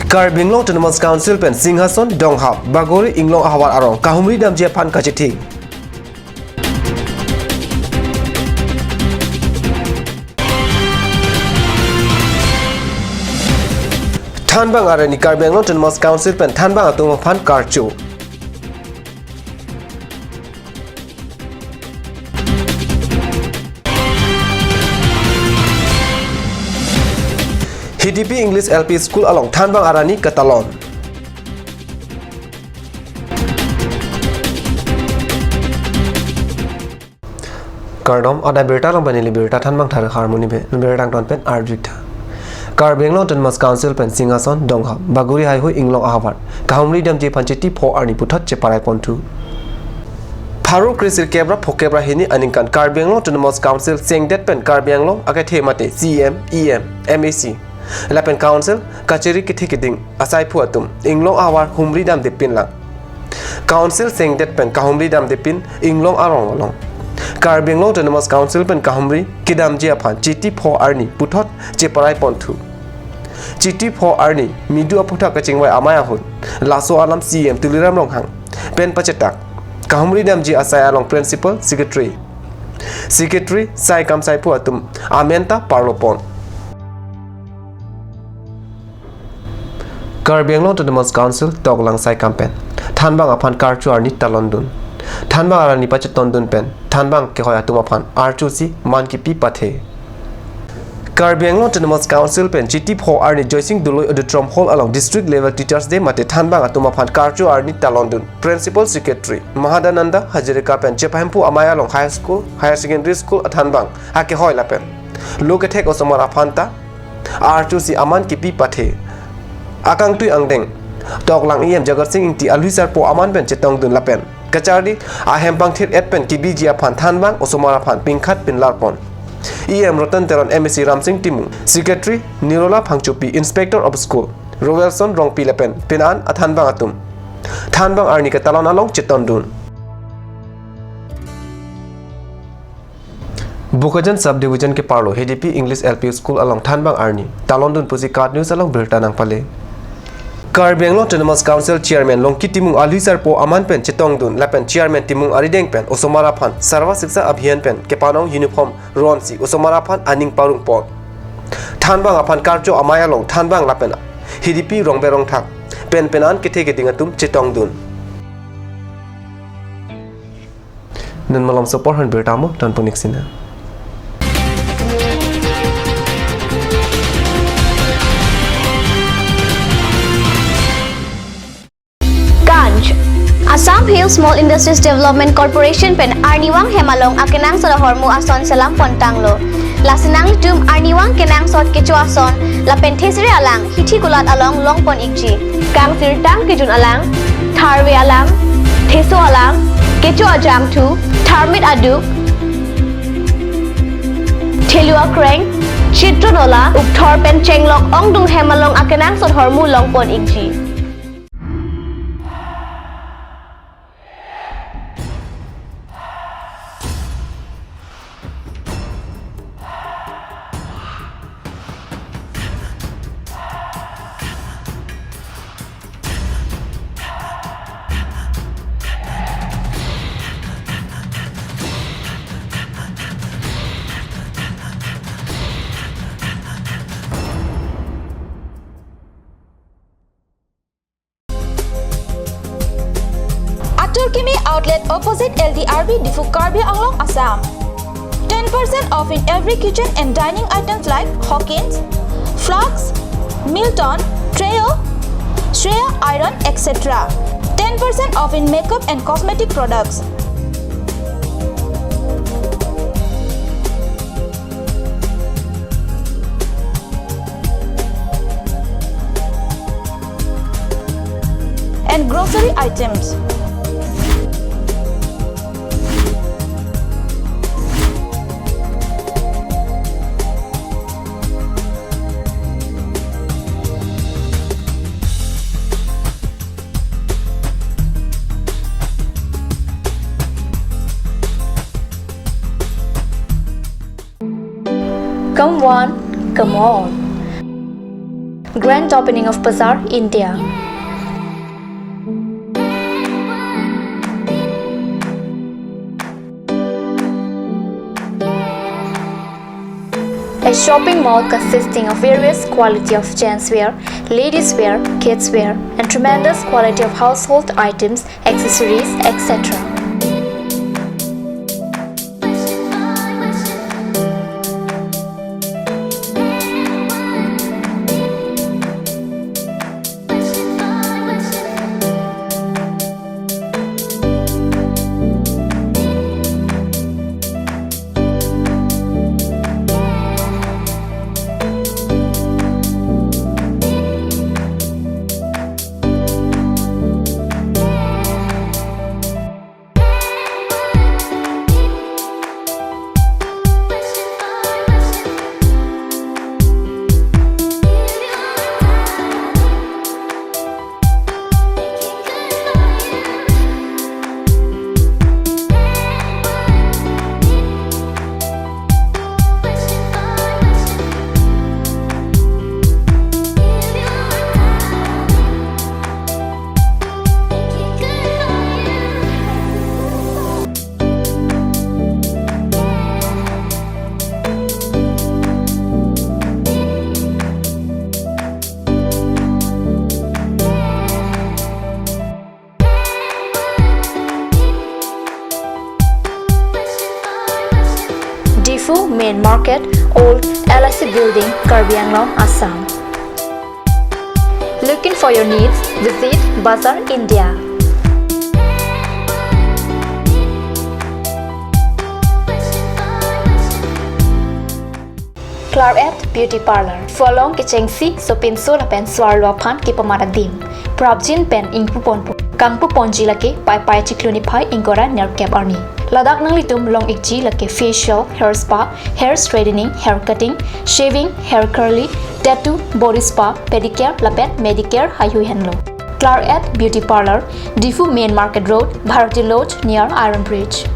Karbing Long Autonomous Council pen Singhason Donghap Bagori Inglong Ahawar Arong Kahumri Dam Japan Kachiti Tanbang Arani Karbing Long Autonomous Council pen Tanbang Atuma Pan Karchu HDP English LP School along Tanbang Arani Katalon Kardom ada berita lang banili berita Tanbang Thar Harmony be berita ton pen Arjita Karbing Long Autonomous Council pen Singhason Donghap Baguri Hai Hui Inglong Ahawar Kahumri Dam Je Pancheti Pho Arni Puthot Cheparai Pontu Pharu Krisil Kebra Phokebra Hini Aningkan Karbing Long Autonomous Council Sengdet pen Karbing Long Akathe Mate CM EM MAC Lapen Council Kacheri Kitikiding Asai Puatum Inglong Awar Humri Dam Dipin Lang Council Sengdet pen Kahumri Dam Dipin Inglong Arong Along Karbing Long Autonomous Council pen Kahumri Kidam Jiapan Chiti Pho Arni Puthot Cheparai Pontu Chiti Pho Arni Midu Aputhak Kachingwai Amaya Hun Laso Alam CM Tuliram Longhang Pen Pachetak Kahumri Dam Ji Asai Along Principal Secretary Sai Kam Sai Puatum Amenta Parlopon Karbing Long Autonomous Council Toglang Sai Campaign Tanbang Apan Karchu Arni Talondun Tanbang Arani Pachetondun Pen Tanbang Kehoya Tumapan Archusi Mankipi Pathe Karbing Long Autonomous Council Pen Chiti Pho Arni Joising Duloi Auditorium Hall along District Level Teachers Day Mate Tanbang Atumapan Karchu Arni Talondun Principal Secretary Mahadananda Hajirika Pen Chepahempu Amaya Long High School Higher Secondary School Tanbang Ake Hoy Lapen Loketek Osomara Phanta Archusi Aman Kipi Pathe Akang tui angdeng Toglang iem Jagat Singh inti alhuisar po aman pen chetong dun lapen Kachardi ahem pang thit et pen kibi jia phan Tanbang osomara phan pingkhat pin larpon EM Rotan Teron MSc Ramsing Timu Secretary Nirola Phangchupi Inspector of School Rovelson Rongpi lapen pinan Tanbang atum Tanbang Arni Katalon along cheton dun Bukajan Subdivision ke Parlo HDP English LP School along Tanbang Arni Talondun Pusi Card News along Berta nang pale Karbing Long Autonomous Council Chairman Longki Timung Alhuisar po Aman pen Chetong Dun Lapen Chairman Timung Arideng pen Osomara Phan Sarva Siksa Abhiyan pen Kepanong Uniform Ronsi Osomara Phan Aning Parung Pon Tanbang Apan Karcho Amaya Long Tanbang Lapen HDP Rongberong Thak Pen Penan Kete Gedingatum Chetong Dun Nan malam support han bertamo tan puniksina Assam Hill Small Industries Development Corporation pen Arniwang Hemalong akenang sa hormu ason selam pontanglo lasinang tum Arniwang kenang sot kecu ason la penthesri alang hithi kulat along longpon ikji kang sirtang kejun alang tharwe alang theso alang kecu ajam tu tharmit adu thelua kreng chitronola ukthor pen chenglok ongdung Hemalong akenang sot hormu longpon ikji Turkimi outlet opposite LDRB Difu Karbi Anglong, Assam. 10% off in every kitchen and dining items like Hawkins, Flux, Milton, Treo, Shreya Iron, etc. 10% off in makeup and cosmetic products. And grocery items. Come on, come on. Grand opening of Bazaar, India. A shopping mall consisting of various quality of gents wear, ladies wear, kids wear, and tremendous quality of household items, accessories, etc. Difu Main Market, Old LIC Building, Karbi Anglong, Assam. Looking for your needs? Visit Bazaar, India. Claret Beauty Parlor. Folong Kichengsi Sopin Solapen Swarlopan Kipamaradim. Prabjin Pen Ingpupon Kangpu Ponji Lake Pai Pai Chiklunipai Ingora Nerkep Arni. Ladak nang litum long ikji lake facial, hair spa, hair straightening, hair cutting, shaving, hair curly, tattoo, body spa, pedicure, lapet, medicare, hayu henlo. Claret Beauty Parlor, Difu Main Market Road, Bharati Lodge near Iron Bridge.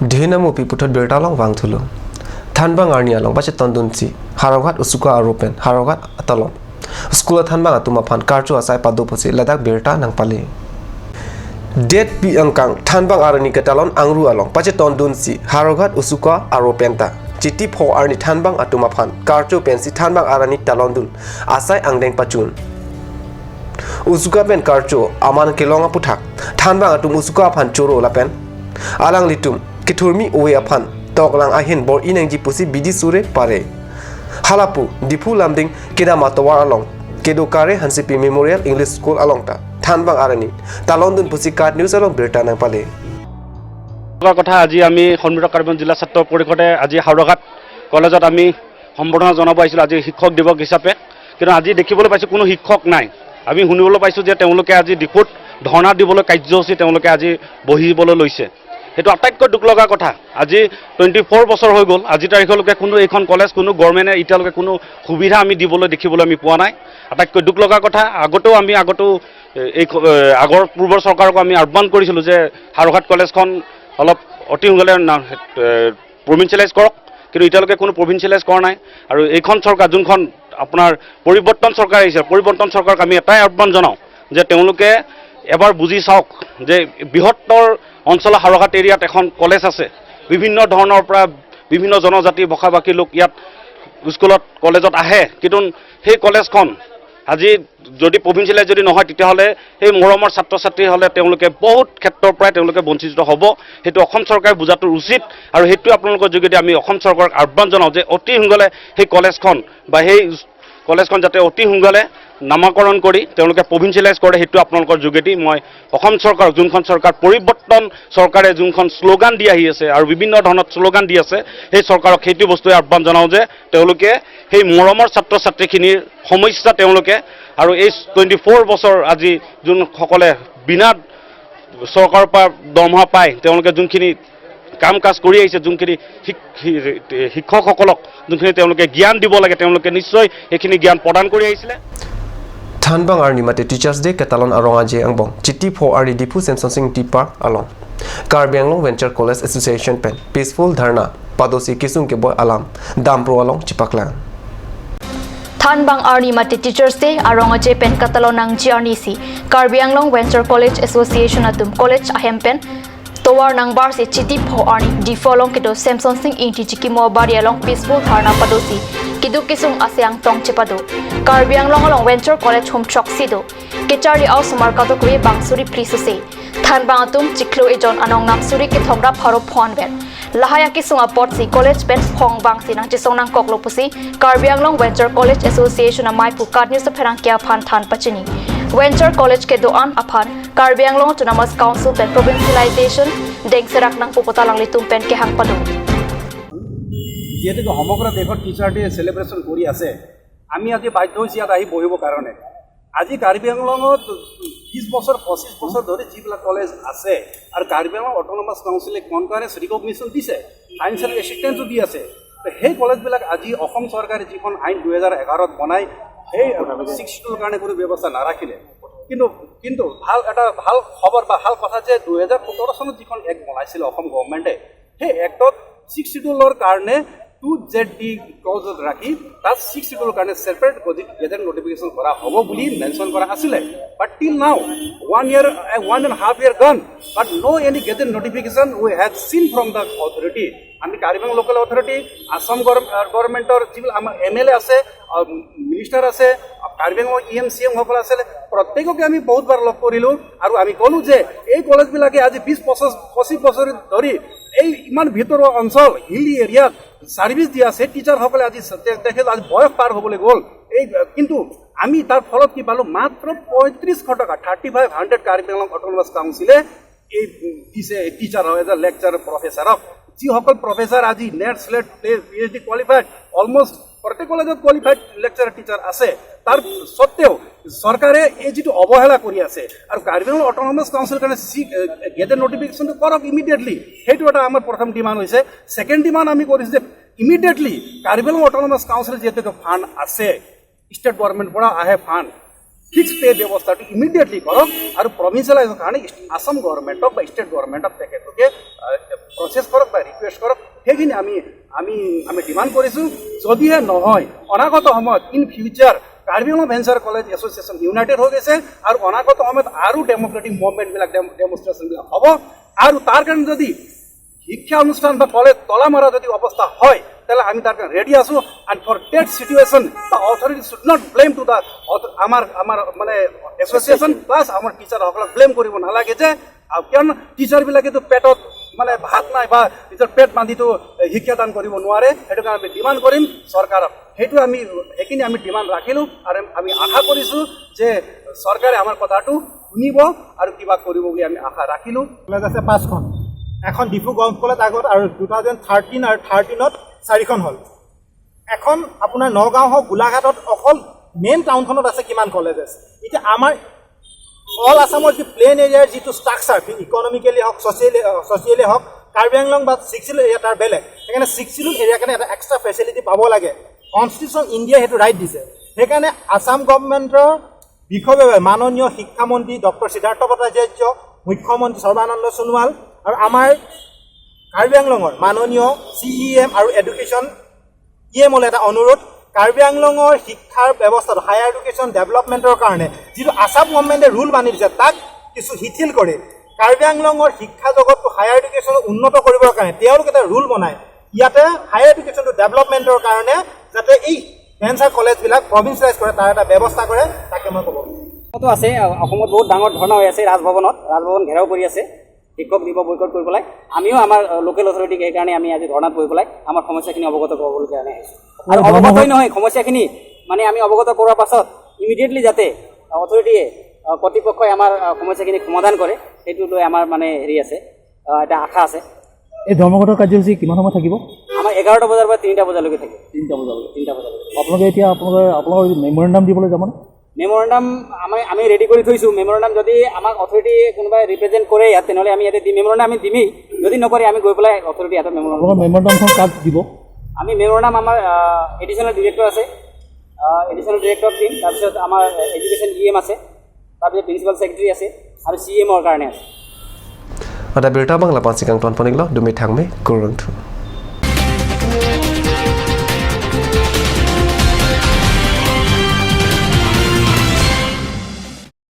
Dina Mupi putot bertalong wang thulu. Thanbang arnia long bache tondunsi. Harogat usuka aropen. Harogat atalong. Skula thanbang atuma phan karchu asai padu posi ladak berta nang pali. Det pi angkang thanbang arani ketalon angru along bache tondunsi. Harogat usuka aropenta. Chiti pho arni thanbang atuma phan karchu pensi thanbang arani talondun. Asai angdeng pachun. Usuka pen karchu aman kelonga puthak. Thanbang atum usuka phan choro lapen. Alang litum Kiturmi owe apan toklang ahin bor inangji pusi bidi sure pare halapu dipu lamding keda matawar along kedo kare hansipi memorial english school along ta thanbang arani talondun pusi card news along berta nang pale কথা আজি আমি সন্মিলন carbon জিলা ছাত্ৰ পৰিষদে আজি হাওড়াঘাট কলেজত আমি সম্বৰ্ধনা জনাব আহিছিল আজি শিক্ষক দিৱস হিচাপে কিন্তু আজি দেখিবলৈ পাইছো কোনো শিক্ষক নাই আমি শুনিবলৈ পাইছো যে তেওঁলোকে আজি ডিপুট ধৰ্ণা দিবলৈ কাৰ্যসূচী তেওঁলোকে আজি বহিবলৈ লৈছে সেইটো আটাইতকৈ দুখ লগা কথা আজি 24 বছৰ হৈ গ'ল আজি তাৰিখলৈকে কোনো এইখন কলেজ কোনো গভৰ্ণমেণ্টে এতিয়ালৈকে কোনো সুবিধা আমি দিবলৈ দেখিবলৈ আমি পোৱা নাই আটাইতকৈ দুখ লগা কথা আগতেও এই আগৰ পূৰ্বৰ চৰকাৰক আমি আহ্বান কৰিছিলোঁ যে হাওড়াঘাট কলেজখন অলপ অতি সোনকালে প্ৰভিন্সিয়েলাইজ কৰক কিন্তু এতিয়ালৈকে কোনো প্ৰভিন্সিয়েলাইজ কৰা নাই আৰু এইখন চৰকাৰ যোনখন আপোনাৰ পৰিৱৰ্তন চৰকাৰ আহিছে পৰিৱৰ্তন চৰকাৰক আমি এটাই আহ্বান জনাওঁ যে তেওঁলোকে এবাৰ বুজি চাওক যে বৃহত্তৰ অঞ্চল হাওড়াঘাট এৰিয়াত এখন কলেজ আছে বিভিন্ন ধৰণৰ পৰা বিভিন্ন জনজাতি ভাষাভাষী লোক ইয়াত স্কুলত কলেজত আহে কিন্তু সেই কলেজখন আজি যদি প্ৰভিন্সিয়েলাইজ যদি নহয় তেতিয়াহ'লে সেই মৰমৰ ছাত্ৰ ছাত্ৰী হ'লে তেওঁলোকে বহুত ক্ষেত্ৰৰ পৰাই তেওঁলোকে বঞ্চিত হ'ব সেইটো অসম চৰকাৰে বুজাটো উচিত আৰু সেইটো আপোনালোকৰ যোগেদি আমি অসম চৰকাৰক আহ্বান জনাওঁ যে অতি সোনকালে সেই কলেজখন বা সেই কলেজখন যাতে অতি সোনকালে নামাকৰণ কৰি তেওঁলোকে প্ৰভিন্সিয়েলাইজ কৰে সেইটো আপোনালোকৰ যোগেদি মই অসম চৰকাৰ যোনখন চৰকাৰ পৰিৱৰ্তন চৰকাৰে যোনখন শ্লোগান দি আহি আছে আৰু বিভিন্ন ধৰণৰ শ্লোগান দি আছে সেই চৰকাৰক সেইটো বস্তুৱে আহ্বান জনাওঁ যে তেওঁলোকে সেই মৰমৰ ছাত্ৰ ছাত্ৰীখিনিৰ সমস্যা তেওঁলোকে আৰু এই 24 বছৰ আজি যোনসকলে বিনা চৰকাৰৰ পৰা দৰমহা পায় তেওঁলোকে যোনখিনি কাম কাজ কৰি আহিছে যোনখিনি শিক্ষকসকলক যোনখিনি তেওঁলোকে জ্ঞান দিব লাগে তেওঁলোকে নিশ্চয় এইখিনি জ্ঞান প্ৰদান কৰি আহিছিলে Thanbang Arni Mate Teachers Day Catalan Arongaje Angbong Chiti Pho Ardi Dipu Samson Singh Tea Park along Karbi Anglong Venture College Association Pen Peaceful Dharna Padosi Kisung Ke Boy Alam Dampro along Chipaklang Thanbang Arni Mate Teachers Day Arongaje Pen Catalan Ang GRNC Karbi Anglong Venture College Association Atum College Ahem Pen Towar nang bar si Chiti Pho Arni Difolong Kedo Samson Singh Inti Chikimo Bari along Peaceful Dharna Padosi Kidu Kisung Asyang Tong Chipado Karbi Anglong along Venture College Home Chok Sido Kechari Au Sumar Kato Kwe Bangsuri Prisuse Thanbang Atum Chiklo Ejon Anong Namsuri Kithongra Pharo Phonben Lahaya Kisung Apot si College Ben Phong Bang Sinang Chisong Nang Koklo Pusi Karbi Anglong Venture College Association Amai Pukat News Pherang Kya Phan Than Pachini Venture College ke doan aphan Karbi Anglong Autonomous Council pen provincialization dengserak nang pupotalang litum pen ke hang padu যেহেতু সমগ্ৰ দেশত teacher day সেলিব্ৰেশ্যন কৰি আছে আমি আজি বাধ্য হৈছি ইয়াত আহি বহিবৰ কাৰণে আজি কাৰ্বি আংলঙত 20 বছৰ 25 বছৰ ধৰি যিবিলাক কলেজ আছে আৰু কাৰ্বি আংলং অটোনমাস কাউন্সিলে কনকাৰেন্স ৰিকগনিশ্যন দিছে ফাইনেন্সিয়েল এচিষ্টেন্সো দি আছে সেই কলেজবিলাক আজি অসম চৰকাৰে যিখন আইন 2011ত বনাই সেই 60ৰ কাৰণে কোনো ব্যৱস্থা নাৰাখিলে কিন্তু ভাল খবৰ বা ভাল কথা যে 2017 চনত যিখন এক বনাইছিল অসম গভৰ্ণমেণ্টে সেই এক্টত 60ৰ কাৰণে 2ZD ক্লজত ৰাখি তাত 60ৰ কাৰণে সেপাৰেট গেজেট নোটিফিকেশন কৰা হ'ব বুলি মেনশন কৰা আছিল বাট till now 1.5 year gone but no any gazette notification we had seen from the authority আমি কাৰ্বি আংলং লোকেল অথৰিটি আসাম গভৰ্ণমেণ্টৰ যিবিলাক আমাৰ এমএলএ আছে মিনিষ্টাৰ আছে কাৰ্বি আংলং ইএমচিএম সকল আছে প্ৰত্যেককে আমি বহুতবাৰ লগ কৰিলো আৰু আমি ক'লো যে এই কলেজবিলাকে আজি 20-25 বছৰ ধৰি এই ইমান ভিতৰুৱা অঞ্চল হিলি এৰিয়াত সার্ভিস দিয়া আছে টিচার সকলে আজি দেখে আজি বয়স পার হবলৈ গ'ল এই কিন্তু আমি তার ফলত কি পালো মাত্র 3500 টাকা 3500 কাৰ্বি আংলং অটোনমাস কাউন্সিলে এই দিছে টিচাৰ হয় এজ লেকচাৰ প্ৰফেসৰক যিসকল প্ৰফেচাৰ আজি net slate PhD qualified almost প্ৰত্যেক কলেজত কোৱালিফাইড লেকচাৰ টিচাৰ আছে তাৰ সত্ত্বেও চৰকাৰে এই যিটো অৱহেলা কৰি আছে আৰু কাৰ্বি আংলং অটোনমাস কাউন্সিল কাৰণে গেজেট নোটিফিকেশ্যনটো কৰক ইমিডিয়েটলি সেইটো এটা আমাৰ প্ৰথম ডিমাণ্ড হৈছে সেকেন্ড ডিমাণ্ড আমি কৰিছো যে immediately Karbi Anglong autonomous council যিহেতু ফাণ্ড আছে ষ্টেট গভৰ্ণমেণ্ট পৰা আহে ফাণ্ড ফিক্স পে ব্যৱস্থাটো ইমিডিয়েটলি কৰক আৰু প্ৰভিন্সিয়েলাইজৰ কাৰণে আসাম গভৰ্ণমেণ্টক বা ষ্টেট গভৰ্ণমেণ্টক তেখেতলোকে প্ৰচেছ কৰক বা ৰিকুৱেষ্ট কৰক সেইখিনি আমি ডিমাণ্ড কৰিছোঁ যদিহে নহয় অনাগত সময়ত in future Karbi Anglong venture college association United হৈ গৈছে আৰু অনাগত সময়ত আৰু ডেম'ক্ৰেটিক মুভমেণ্টবিলাক ডেমনষ্ট্ৰেশ্যনবিলাক হ'ব আৰু তাৰ কাৰণে যদি শিক্ষা অনুষ্ঠান বা কলেজ তলা মৰা যদি অৱস্থা হয় তাহলে আমি তার রেডি আছো and for that situation the authority should not blame to the আমার মানে এসোসিয়েশন প্লাস আমার টিচার সকলক ব্লেম কৰিব নালাগে যে কিয়নো টিচাৰবিলাকে তো পেটত মানে ভাত নাই বা নিজৰ পেট বান্ধিতো শিক্ষাদান কৰিব নোৱাৰে সেইটো কাৰণে আমি ডিমাণ্ড কৰিম চৰকাৰক সেইখিনি আমি ডিমাণ্ড ৰাখিলো আৰু আমি আশা কৰিছো যে চৰকাৰে আমাৰ কথাটো শুনিব আৰু কিবা কৰিব বুলি আমি আশা ৰাখিলো কলেজ আছে 5খন এখন ডিফু গভৰ্ণমেণ্ট কলেজ আগত আৰু 2013 আৰু 13ত 4খন হল এখন আপোনাৰ নগাঁও হওক গোলাঘাটত অকল মেইন টাউনখনত আছে কিমান কলেজ আছে এতিয়া আমাৰ অল আসামৰ যি প্লেন এৰিয়াৰ যিটো ষ্ট্ৰাকচাৰ ইকনমিকেলি হওক ছচিয়েলি হওক কাৰ্বি আংলং বা 6 এৰিয়া তাৰ বেলেগ সেইকাৰণে 6 এৰিয়া কাৰণে এটা এক্সট্ৰা ফেচিলিটি পাব লাগে কনষ্টিটিউশ্যন ইণ্ডিয়া সেইটো ৰাইট দিছে সেইকাৰণে আসাম গভৰ্ণমেণ্টৰ বিষয়ববীয়া মাননীয় শিক্ষামন্ত্ৰী ডক্টৰ সিদ্ধাৰ্থ ভট্টাচাৰ্য মুখ্যমন্ত্ৰী সৰ্বানন্দ সোণোৱাল আৰু আমাৰ কাৰ্বি আংলঙৰ মাননীয় CEM আৰু এডুকেশ্যন EMলৈ এটা অনুৰোধ কাৰ্বি আংলঙৰ শিক্ষাৰ ব্যৱস্থাটো হায়াৰ এডুকেশ্যন ডেভেলপমেণ্টৰ কাৰণে যিটো আসাম গভৰ্ণমেণ্টে ৰুল বান্ধি দিছে তাক কিছু শিথিল কৰি কাৰ্বি আংলঙৰ শিক্ষা জগতটো হায়াৰ এডুকেশ্যন উন্নত কৰিবৰ কাৰণে তেওঁলোকে এটা ৰুল বনায় ইয়াতে হায়াৰ এডুকেশ্যনটো ডেভেলপমেণ্টৰ কাৰণে যাতে এই ভেঞ্চাৰ কলেজবিলাক প্ৰভিন্সিয়েলাইজ কৰে তাৰ এটা ব্যৱস্থা কৰে তাকে মই ক'ব তো আছে অসমত বহুত ডাঙৰ ধৰ্ণা হৈ আছে ৰাজভৱন ঘেৰাও কৰি আছে শিক্ষক দিব বয়কট কৰি পেলাই আমিও আমাৰ লোকেল অথৰিটিক সেইকাৰণে আমি আজি ধৰ্ণাত বহি পেলাই আমাৰ সমস্যাখিনি অৱগত কৰিবলৈ কাৰণে আহিছোঁ আৰু অৱগতই নহয় সমস্যাখিনি মানে আমি অৱগত কৰাৰ পাছত ইমিডিয়েটলি যাতে অথৰিটিয়ে কৰ্তৃপক্ষই আমাৰ সমস্যাখিনি সমাধান কৰে সেইটো লৈ আমাৰ মানে হেৰি আছে এটা আশা আছে এই ধৰ্মঘট কাৰ্যসূচী কিমান সময় থাকিব আমাৰ 11টা বজাৰ পৰা 3টা বজালৈকে থাকে 3টা বজালৈকে আপোনালোকে এতিয়া আপোনালোকৰ মেমৰেণ্ডাম দিবলৈ যাবনে মেমৰেণ্ডাম আমি ৰেডি কৰি থৈছোঁ মেমৰেণ্ডাম যদি আমাক অথৰিটি কোনোবাই ৰিপ্ৰেজেণ্ট কৰে ইয়াত তেনেহ'লে আমি ইয়াতে মেমৰেণ্ডাম আমি দিমেই যদি নকৰে আমি গৈ পেলাই অথৰিটি ইয়াতে মেমৰেণ্ডামখন কাক দিব আমি মেমৰেণ্ডাম আমাৰ এডিশ্যনেল ডিৰেক্টৰ আছে এডিশ্যনেল ডিৰেক্টৰ দিম, তাৰপিছত আমাৰ এডুকেশ্যন EM আছে, তাৰপিছত প্ৰিন্সিপাল ছেক্ৰেটাৰী আছে আৰু CMৰ কাৰণে আছে। Ada berita bang lapan sikang tuan panik lo demi thang me kurang tu.